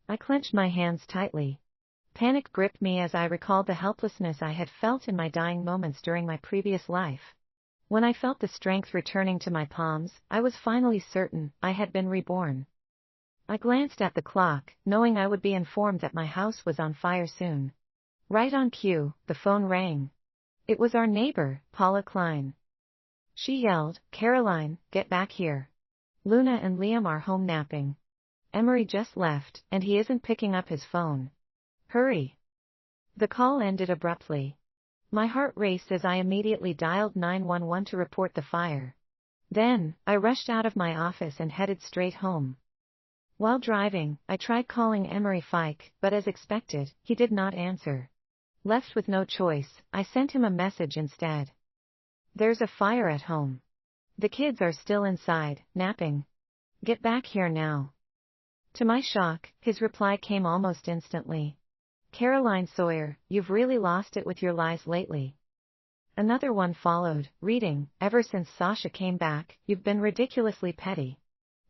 I clenched my hands tightly. Panic gripped me as I recalled the helplessness I had felt in my dying moments during my previous life. When I felt the strength returning to my palms, I was finally certain I had been reborn. I glanced at the clock, knowing I would be informed that my house was on fire soon. Right on cue, the phone rang. It was our neighbor, Paula Klein. She yelled, "Caroline, get back here. Luna and Liam are home napping. Emery just left, and he isn't picking up his phone. Hurry." The call ended abruptly. My heart raced as I immediately dialed 911 to report the fire. Then, I rushed out of my office and headed straight home. While driving, I tried calling Emery Fike, but as expected, he did not answer. Left with no choice, I sent him a message instead. "There's a fire at home. The kids are still inside, napping. Get back here now." To my shock, his reply came almost instantly. "Caroline Sawyer, you've really lost it with your lies lately." Another one followed, reading, "Ever since Sasha came back, you've been ridiculously petty.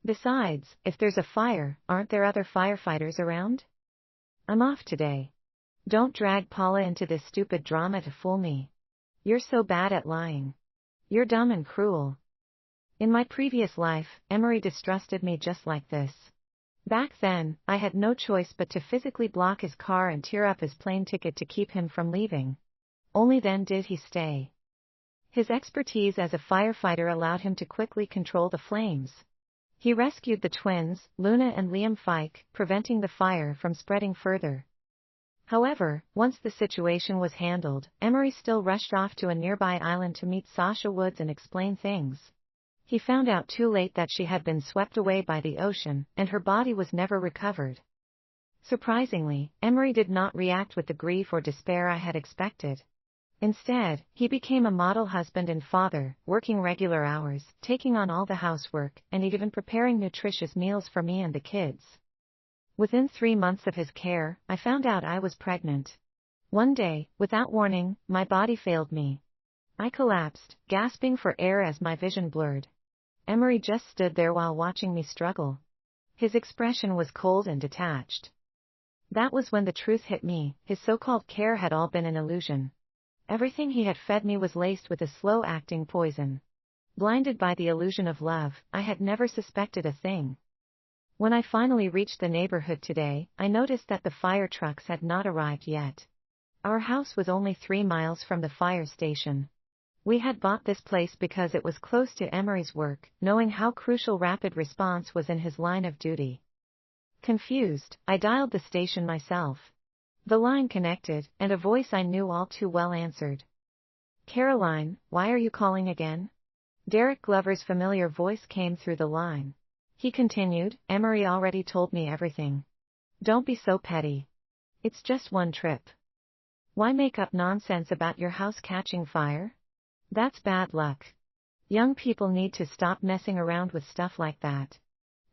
Besides, if there's a fire, aren't there other firefighters around? I'm off today. Don't drag Paula into this stupid drama to fool me. You're so bad at lying. You're dumb and cruel." In my previous life, Emery distrusted me just like this. Back then, I had no choice but to physically block his car and tear up his plane ticket to keep him from leaving. Only then did he stay. His expertise as a firefighter allowed him to quickly control the flames. He rescued the twins, Luna and Liam Fike, preventing the fire from spreading further. However, once the situation was handled, Emery still rushed off to a nearby island to meet Sasha Woods and explain things. He found out too late that she had been swept away by the ocean, and her body was never recovered. Surprisingly, Emery did not react with the grief or despair I had expected. Instead, he became a model husband and father, working regular hours, taking on all the housework, and even preparing nutritious meals for me and the kids. Within 3 months of his care, I found out I was pregnant. One day, without warning, my body failed me. I collapsed, gasping for air as my vision blurred. Emery just stood there while watching me struggle. His expression was cold and detached. That was when the truth hit me. His so-called care had all been an illusion. Everything he had fed me was laced with a slow-acting poison. Blinded by the illusion of love, I had never suspected a thing. When I finally reached the neighborhood today, I noticed that the fire trucks had not arrived yet. Our house was only 3 miles from the fire station. We had bought this place because it was close to Emery's work, knowing how crucial rapid response was in his line of duty. Confused, I dialed the station myself. The line connected, and a voice I knew all too well answered. "Caroline, why are you calling again?" Derek Glover's familiar voice came through the line. He continued, "Emery already told me everything. Don't be so petty. It's just one trip. Why make up nonsense about your house catching fire? That's bad luck. Young people need to stop messing around with stuff like that."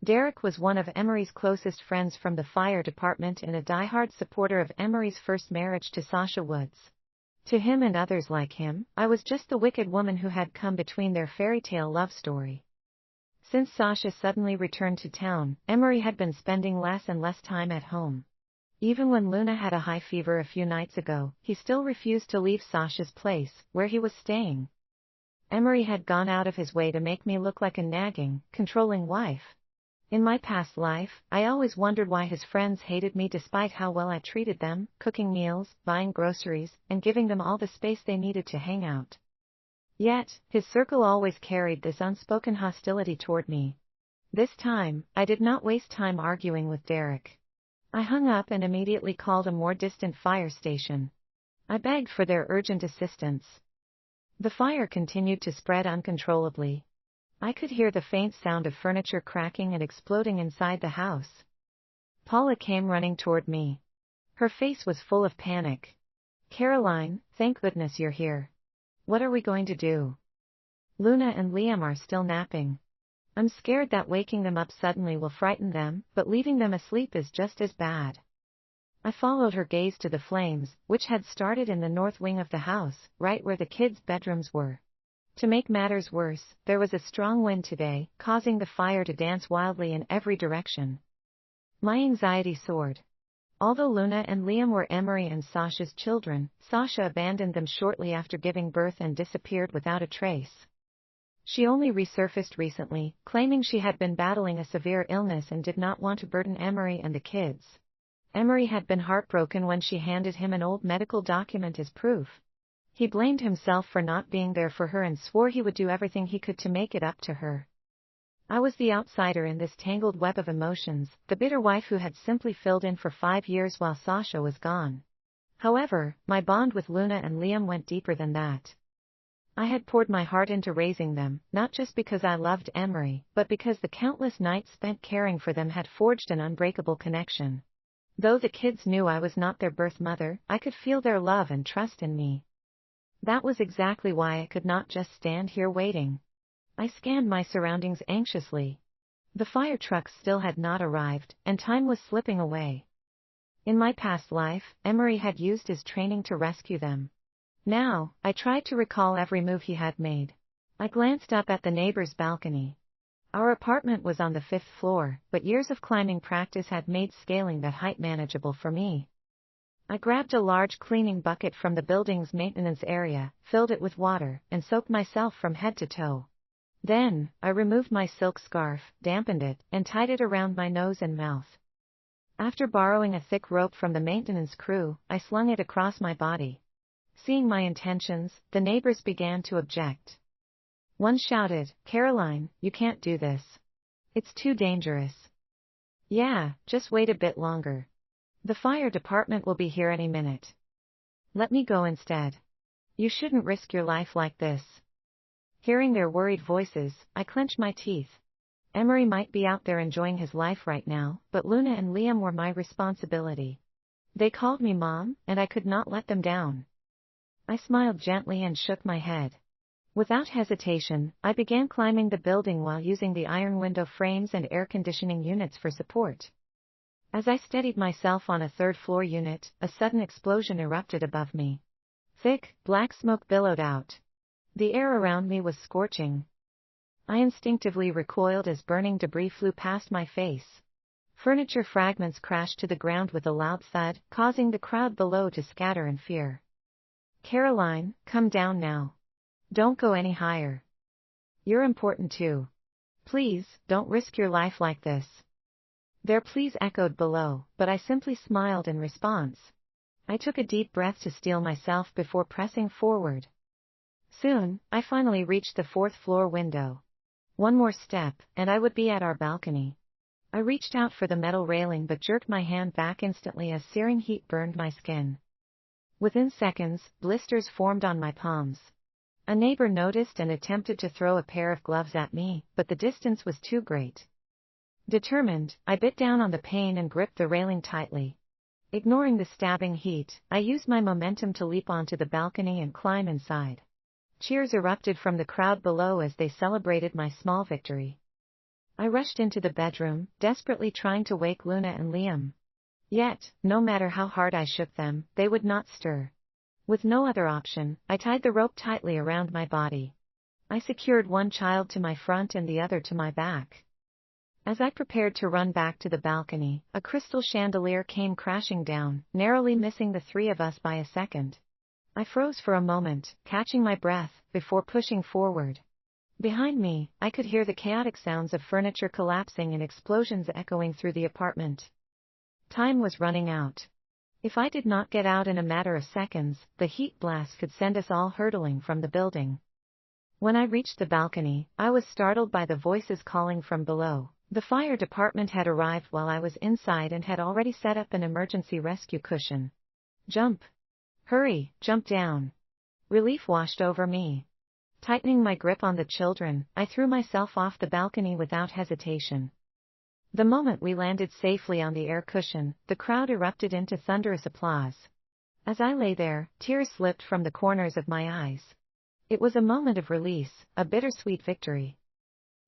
Derek was one of Emery's closest friends from the fire department and a diehard supporter of Emery's first marriage to Sasha Woods. To him and others like him, I was just the wicked woman who had come between their fairy tale love story. Since Sasha suddenly returned to town, Emery had been spending less and less time at home. Even when Luna had a high fever a few nights ago, he still refused to leave Sasha's place, where he was staying. Emery had gone out of his way to make me look like a nagging, controlling wife. In my past life, I always wondered why his friends hated me despite how well I treated them, cooking meals, buying groceries, and giving them all the space they needed to hang out. Yet, his circle always carried this unspoken hostility toward me. This time, I did not waste time arguing with Derek. I hung up and immediately called a more distant fire station. I begged for their urgent assistance. The fire continued to spread uncontrollably. I could hear the faint sound of furniture cracking and exploding inside the house. Paula came running toward me. Her face was full of panic. "Caroline, thank goodness you're here. What are we going to do? Luna and Liam are still napping. I'm scared that waking them up suddenly will frighten them, but leaving them asleep is just as bad." I followed her gaze to the flames, which had started in the north wing of the house, right where the kids' bedrooms were. To make matters worse, there was a strong wind today, causing the fire to dance wildly in every direction. My anxiety soared. Although Luna and Liam were Emery and Sasha's children, Sasha abandoned them shortly after giving birth and disappeared without a trace. She only resurfaced recently, claiming she had been battling a severe illness and did not want to burden Emery and the kids. Emery had been heartbroken when she handed him an old medical document as proof. He blamed himself for not being there for her and swore he would do everything he could to make it up to her. I was the outsider in this tangled web of emotions, the bitter wife who had simply filled in for 5 years while Sasha was gone. However, my bond with Luna and Liam went deeper than that. I had poured my heart into raising them, not just because I loved Emery, but because the countless nights spent caring for them had forged an unbreakable connection. Though the kids knew I was not their birth mother, I could feel their love and trust in me. That was exactly why I could not just stand here waiting. I scanned my surroundings anxiously. The fire trucks still had not arrived, and time was slipping away. In my past life, Emery had used his training to rescue them. Now, I tried to recall every move he had made. I glanced up at the neighbor's balcony. Our apartment was on the 5th floor, but years of climbing practice had made scaling that height manageable for me. I grabbed a large cleaning bucket from the building's maintenance area, filled it with water, and soaked myself from head to toe. Then, I removed my silk scarf, dampened it, and tied it around my nose and mouth. After borrowing a thick rope from the maintenance crew, I slung it across my body. Seeing my intentions, the neighbors began to object. One shouted, "Caroline, you can't do this. It's too dangerous." "Yeah, just wait a bit longer. The fire department will be here any minute. Let me go instead. You shouldn't risk your life like this." Hearing their worried voices, I clenched my teeth. Emery might be out there enjoying his life right now, but Luna and Liam were my responsibility. They called me Mom, and I could not let them down. I smiled gently and shook my head. Without hesitation, I began climbing the building while using the iron window frames and air conditioning units for support. As I steadied myself on a 3rd-floor unit, a sudden explosion erupted above me. Thick, black smoke billowed out. The air around me was scorching. I instinctively recoiled as burning debris flew past my face. Furniture fragments crashed to the ground with a loud thud, causing the crowd below to scatter in fear. "Caroline, come down now. Don't go any higher. You're important too. Please, don't risk your life like this." Their pleas echoed below, but I simply smiled in response. I took a deep breath to steel myself before pressing forward. Soon, I finally reached the 4th-floor window. One more step, and I would be at our balcony. I reached out for the metal railing but jerked my hand back instantly as searing heat burned my skin. Within seconds, blisters formed on my palms. A neighbor noticed and attempted to throw a pair of gloves at me, but the distance was too great. Determined, I bit down on the pain and gripped the railing tightly. Ignoring the stabbing heat, I used my momentum to leap onto the balcony and climb inside. Cheers erupted from the crowd below as they celebrated my small victory. I rushed into the bedroom, desperately trying to wake Luna and Liam. Yet, no matter how hard I shook them, they would not stir. With no other option, I tied the rope tightly around my body. I secured one child to my front and the other to my back. As I prepared to run back to the balcony, a crystal chandelier came crashing down, narrowly missing the 3 of us by a second. I froze for a moment, catching my breath, before pushing forward. Behind me, I could hear the chaotic sounds of furniture collapsing and explosions echoing through the apartment. Time was running out. If I did not get out in a matter of seconds, the heat blast could send us all hurtling from the building. When I reached the balcony, I was startled by the voices calling from below. The fire department had arrived while I was inside and had already set up an emergency rescue cushion. "Jump! Hurry, jump down!" Relief washed over me. Tightening my grip on the children, I threw myself off the balcony without hesitation. The moment we landed safely on the air cushion, the crowd erupted into thunderous applause. As I lay there, tears slipped from the corners of my eyes. It was a moment of release, a bittersweet victory.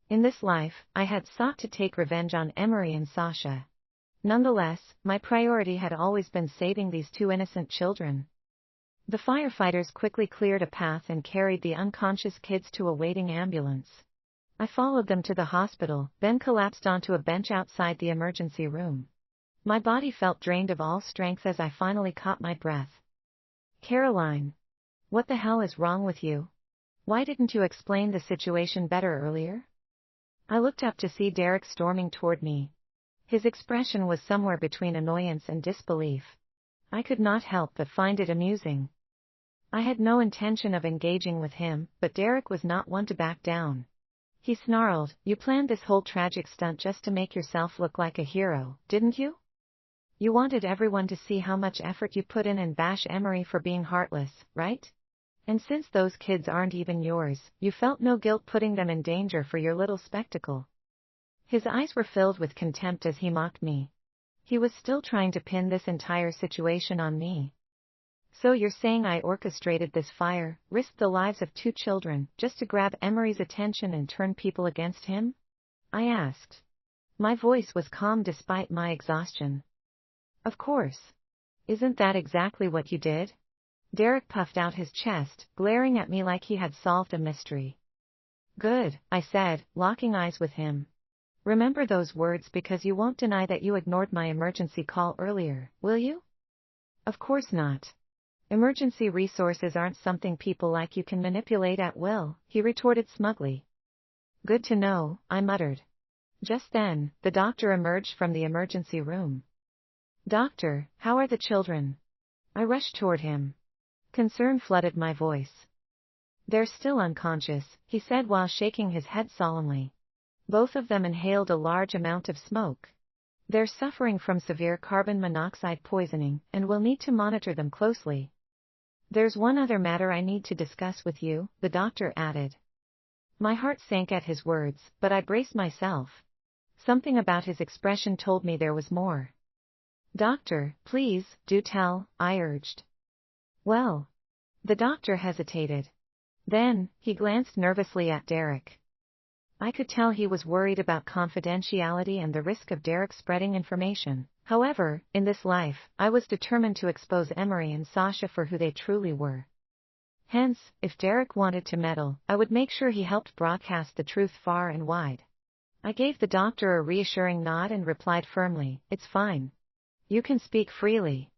In this life, I had sought to take revenge on Emery and Sasha. Nonetheless, my priority had always been saving these 2 innocent children. The firefighters quickly cleared a path and carried the unconscious kids to a waiting ambulance. I followed them to the hospital, then collapsed onto a bench outside the emergency room. My body felt drained of all strength as I finally caught my breath. Caroline. What the hell is wrong with you? Why didn't you explain the situation better earlier? I looked up to see Derek storming toward me. His expression was somewhere between annoyance and disbelief. I could not help but find it amusing. I had no intention of engaging with him, but Derek was not one to back down. He snarled, "You planned this whole tragic stunt just to make yourself look like a hero, didn't you? You wanted everyone to see how much effort you put in and bash Emery for being heartless, right? And since those kids aren't even yours, you felt no guilt putting them in danger for your little spectacle." His eyes were filled with contempt as he mocked me. He was still trying to pin this entire situation on me. "So you're saying I orchestrated this fire, risked the lives of 2 children, just to grab Emery's attention and turn people against him?" I asked. My voice was calm despite my exhaustion. "Of course. Isn't that exactly what you did?" Derek puffed out his chest, glaring at me like he had solved a mystery. "Good," I said, locking eyes with him. "Remember those words because you won't deny that you ignored my emergency call earlier, will you?" "Of course not. Emergency resources aren't something people like you can manipulate at will," he retorted smugly. "Good to know," I muttered. Just then, the doctor emerged from the emergency room. "Doctor, how are the children?" I rushed toward him. Concern flooded my voice. "They're still unconscious," he said while shaking his head solemnly. Both of them inhaled a large amount of smoke. "They're suffering from severe carbon monoxide poisoning, and we'll need to monitor them closely." "There's one other matter I need to discuss with you," the doctor added. My heart sank at his words, but I braced myself. Something about his expression told me there was more. "Doctor, please, do tell," I urged. "Well." The doctor hesitated. Then, he glanced nervously at Derek. I could tell he was worried about confidentiality and the risk of Derek spreading information. However, in this life, I was determined to expose Emery and Sasha for who they truly were. Hence, if Derek wanted to meddle, I would make sure he helped broadcast the truth far and wide. I gave the doctor a reassuring nod and replied firmly, "It's fine. You can speak freely."